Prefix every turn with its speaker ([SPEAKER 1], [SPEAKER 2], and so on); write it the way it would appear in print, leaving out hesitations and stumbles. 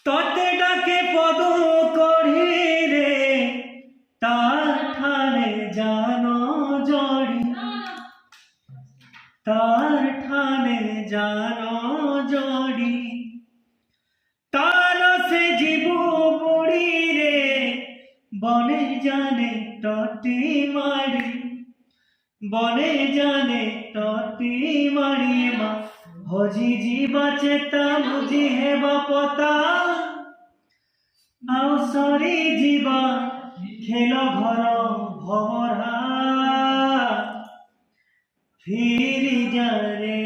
[SPEAKER 1] ততে ডাকে পদ করি রে তার ঠানে জানো জড়ি, তার ঠানে জানো জড়ি। তার সে জীব বুড়ি রে বনে জানে তটি মারি, বনে জানে তটি মারি। মা হজি জীবা চেতা বুঝি হেবা পতা, আও সরি জীবা খেল ঘর ভমরা। ফিরি যা রে।